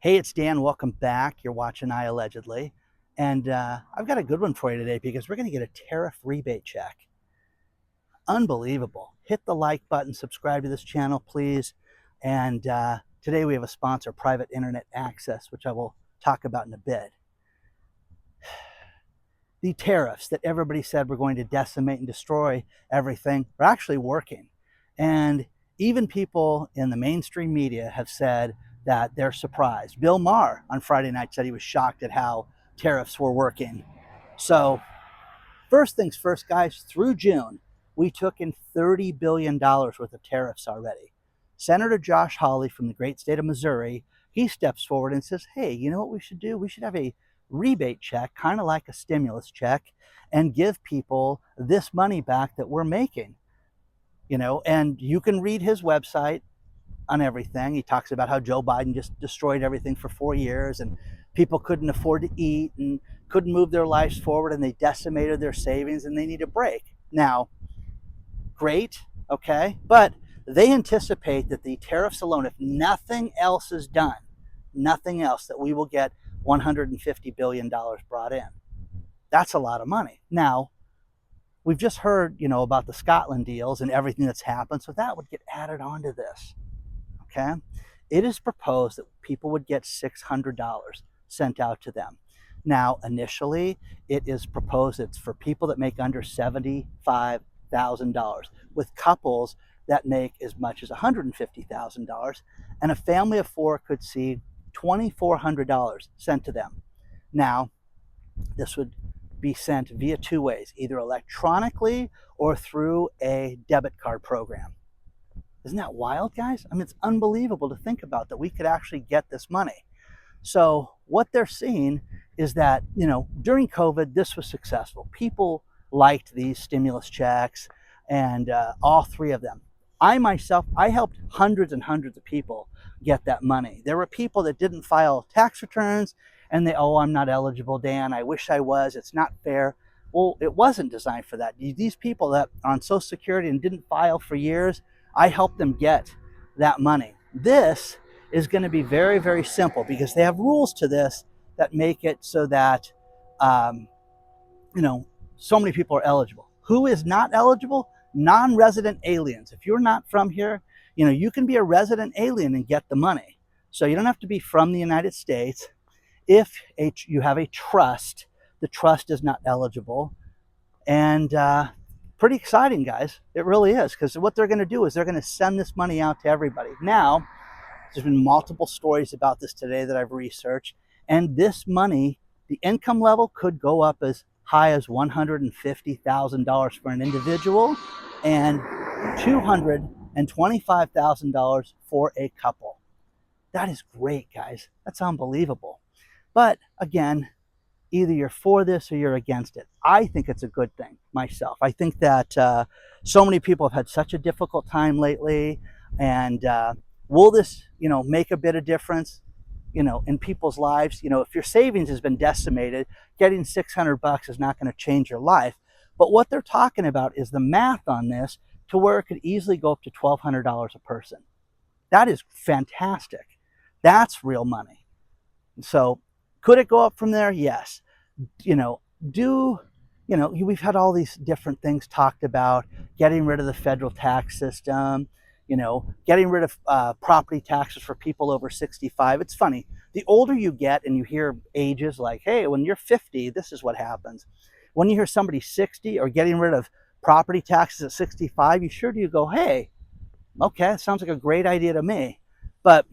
Hey, it's Dan. Welcome back. You're watching IAllegedly. And I've got a good one for you today because we're going to get a tariff rebate check. Unbelievable. Hit the like button, subscribe to this channel, please. And today we have a sponsor, Private Internet Access, which I will talk about in a bit. The tariffs that everybody said were going to decimate and destroy everything are actually working. And even people in the mainstream media have said that they're surprised. Bill Maher on Friday night said he was shocked at how tariffs were working. So first things first, guys, through June, we took in $30 billion worth of tariffs already. Senator Josh Hawley from the great state of Missouri, he steps forward and says, hey, you know what we should do? We should have a rebate check, kind of like a stimulus check, and give people this money back that we're making. And you can read his website on everything. He talks about how Joe Biden just destroyed everything for 4 years and people couldn't afford to eat and couldn't move their lives forward and they decimated their savings and they need a break. Now, great, okay, but they anticipate that the tariffs alone, if nothing else is done, nothing else, that we will get $150 billion brought in. That's a lot of money. Now, we've just heard, about the Scotland deals and everything that's happened, so that would get added onto this. Okay, it is proposed that people would get $600 sent out to them. Now, initially, it is proposed it's for people that make under $75,000, with couples that make as much as $150,000, and a family of four could see $2,400 sent to them. Now, this would be sent via two ways, either electronically or through a debit card program. Isn't that wild, guys? I mean, it's unbelievable to think about that we could actually get this money. So what they're seeing is that, during COVID, this was successful. People liked these stimulus checks and all three of them. I helped hundreds and hundreds of people get that money. There were people that didn't file tax returns and I'm not eligible, Dan. I wish I was. It's not fair. Well, it wasn't designed for that. These people that are on Social Security and didn't file for years, I helped them get that money. This is going to be very, very simple because they have rules to this that make it so that, so many people are eligible. Who is not eligible? Non-resident aliens. If you're not from here, you can be a resident alien and get the money. So you don't have to be from the United States. If you have a trust, the trust is not eligible. And pretty exciting, guys. It really is, because what they're going to do is they're going to send this money out to everybody. Now, there's been multiple stories about this today that I've researched, and this money, the income level could go up as high as $150,000 for an individual and $225,000 for a couple. That is great, guys. That's unbelievable. But again, either you're for this or you're against it. I think it's a good thing myself. I think that so many people have had such a difficult time lately, and will this, make a bit of difference, in people's lives? If your savings has been decimated, getting $600 is not going to change your life. But what they're talking about is the math on this to where it could easily go up to $1,200 a person. That is fantastic. That's real money. So could it go up from there? Yes. We've had all these different things talked about, getting rid of the federal tax system, getting rid of property taxes for people over 65. It's funny. The older you get and you hear ages like, hey, when you're 50, this is what happens. When you hear somebody 60 or getting rid of property taxes at 65, you go, hey, okay, it sounds like a great idea to me. But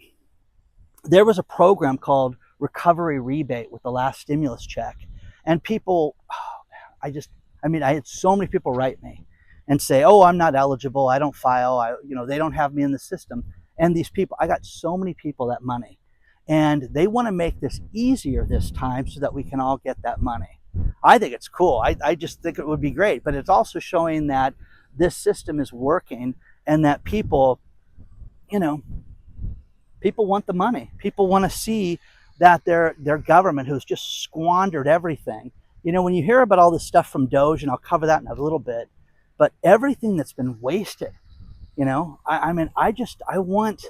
there was a program called Recovery Rebate with the last stimulus check. And people, I had so many people write me and say, oh, I'm not eligible. I don't file. They don't have me in the system. And these people, I got so many people that money. And they want to make this easier this time so that we can all get that money. I think it's cool. I just think it would be great. But it's also showing that this system is working and that people want the money. People want to see that their government, who's just squandered everything. When you hear about all this stuff from Doge, and I'll cover that in a little bit, but everything that's been wasted, I want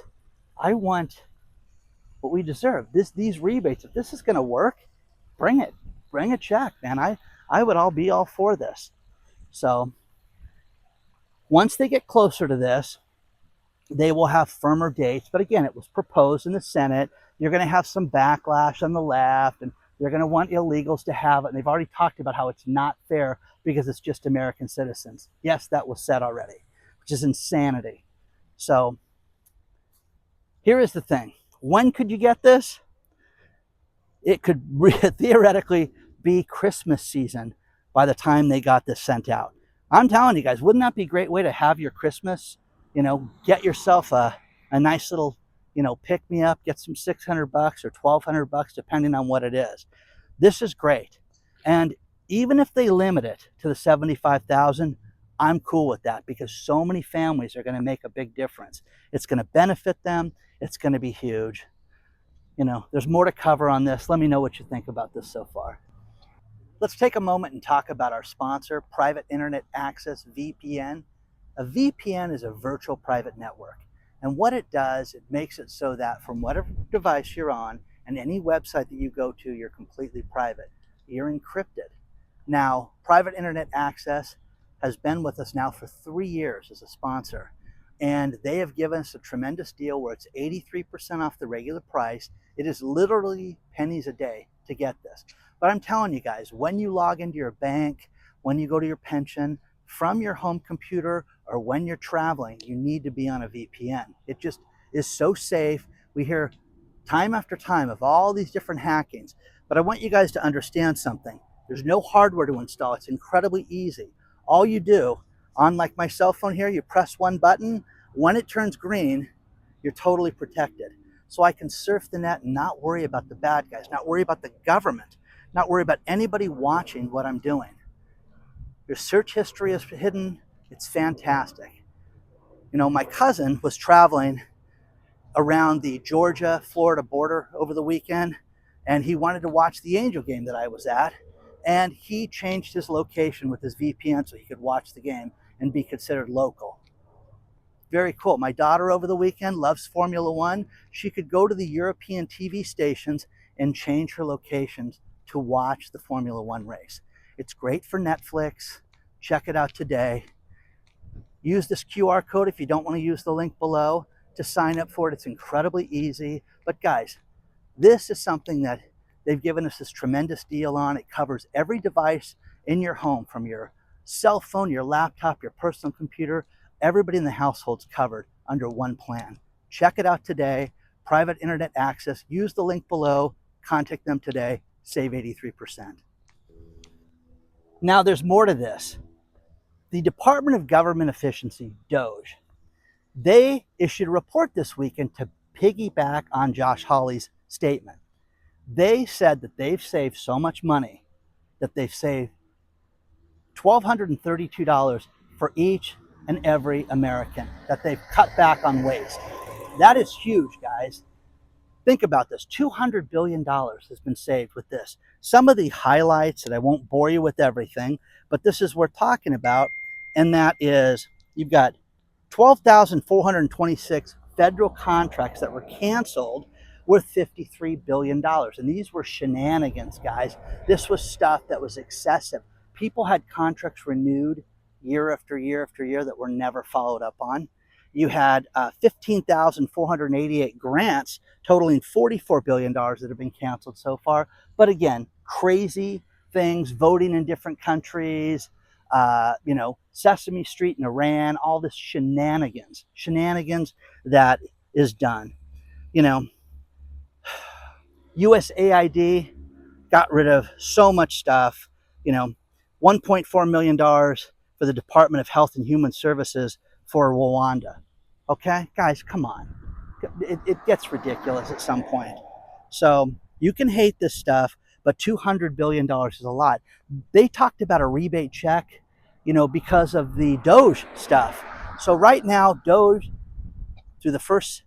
what we deserve. These rebates, if this is going to work, bring it. Bring a check, man. I would be all for this. So once they get closer to this, they will have firmer dates. But again, it was proposed in the Senate. You're going to have some backlash on the left, and they're going to want illegals to have it. And they've already talked about how it's not fair because it's just American citizens. Yes, that was said already, which is insanity. So here is the thing. When could you get this? It could theoretically be Christmas season by the time they got this sent out. I'm telling you guys, wouldn't that be a great way to have your Christmas? Get yourself a nice little, pick me up, get some $600 or $1,200, depending on what it is. This is great. And even if they limit it to the 75,000, I'm cool with that because so many families are going to make a big difference. It's going to benefit them. It's going to be huge. There's more to cover on this. Let me know what you think about this so far. Let's take a moment and talk about our sponsor, Private Internet Access VPN. A VPN is a virtual private network. And what it does, it makes it so that from whatever device you're on and any website that you go to, you're completely private. You're encrypted. Now, Private Internet Access has been with us now for 3 years as a sponsor. And they have given us a tremendous deal where it's 83% off the regular price. It is literally pennies a day to get this. But I'm telling you guys, when you log into your bank, when you go to your pension, from your home computer, or when you're traveling, you need to be on a VPN. It just is so safe. We hear time after time of all these different hackings. But I want you guys to understand something. There's no hardware to install. It's incredibly easy. All you do, on like my cell phone here, you press one button. When it turns green, you're totally protected. So I can surf the net and not worry about the bad guys, not worry about the government, not worry about anybody watching what I'm doing. Your search history is hidden. It's fantastic. My cousin was traveling around the Georgia-Florida border over the weekend, and he wanted to watch the Angel game that I was at, and he changed his location with his VPN so he could watch the game and be considered local. Very cool. My daughter over the weekend loves Formula One. She could go to the European TV stations and change her locations to watch the Formula One race. It's great for Netflix. Check it out today. Use this QR code if you don't want to use the link below to sign up for it. It's incredibly easy. But guys, this is something that they've given us this tremendous deal on. It covers every device in your home, from your cell phone, your laptop, your personal computer. Everybody in the household's covered under one plan. Check it out today. Private Internet Access. Use the link below. Contact them today. Save 83%. Now there's more to this. The Department of Government Efficiency, DOGE, they issued a report this weekend to piggyback on Josh Hawley's statement. They said that they've saved so much money that they've saved $1,232 for each and every American, that they've cut back on waste. That is huge, guys. Think about this. $200 billion has been saved with this. Some of the highlights, and I won't bore you with everything, but this is what we're talking about, and that is you've got 12,426 federal contracts that were canceled worth $53 billion. And these were shenanigans, guys. This was stuff that was excessive. People had contracts renewed year after year after year that were never followed up on. You had 15,488 grants totaling $44 billion that have been canceled so far. But again, crazy things, voting in different countries, Sesame Street in Iran, all this shenanigans that is done. USAID got rid of so much stuff, $1.4 million for the Department of Health and Human Services for Rwanda. Okay, guys, come on. It gets ridiculous at some point. So you can hate this stuff, but $200 billion is a lot. They talked about a rebate check, because of the Doge stuff. So right now, Doge, through the first,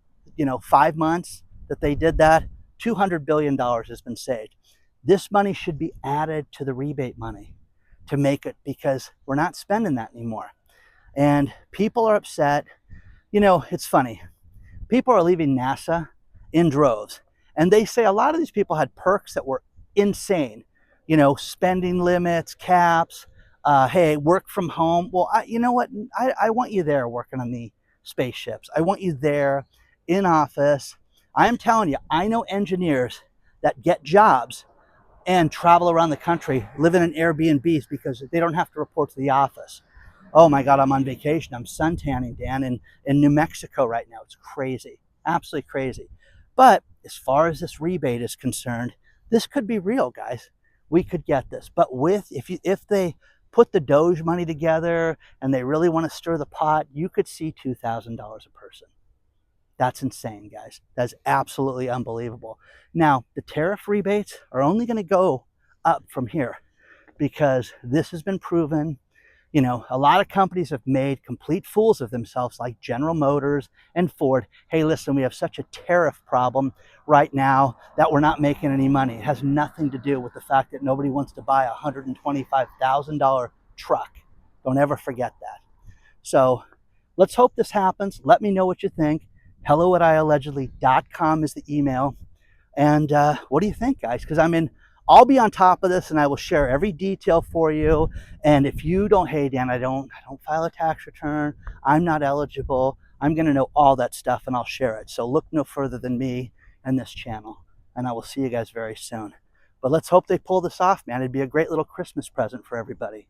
5 months that they did that, $200 billion has been saved. This money should be added to the rebate money to make it, because we're not spending that anymore. And people are upset. It's funny. People are leaving NASA in droves. And they say a lot of these people had perks that were insane, you know, spending limits, caps, hey, work from home. Well, you know what? I want you there working on the spaceships. I want you there in office. I'm telling you, I know engineers that get jobs and travel around the country, living in Airbnbs because they don't have to report to the office. Oh my God, I'm on vacation. I'm suntanning, Dan, in New Mexico right now. It's crazy, absolutely crazy. But as far as this rebate is concerned, this could be real, guys. We could get this. But if they put the Doge money together and they really want to stir the pot, you could see $2,000 a person. That's insane, guys. That's absolutely unbelievable. Now, the tariff rebates are only going to go up from here because this has been proven. You know, a lot of companies have made complete fools of themselves, like General Motors and Ford. Hey, listen, we have such a tariff problem right now that we're not making any money. It has nothing to do with the fact that nobody wants to buy a $125,000 truck. Don't ever forget that. So let's hope this happens. Let me know what you think. hello@IAllegedly.com is the email. And what do you think, guys? Because I'll be on top of this, and I will share every detail for you. And if you don't, hey Dan, I don't file a tax return, I'm not eligible, I'm going to know all that stuff, and I'll share it. So look no further than me and this channel, and I will see you guys very soon. But let's hope they pull this off, man. It'd be a great little Christmas present for everybody.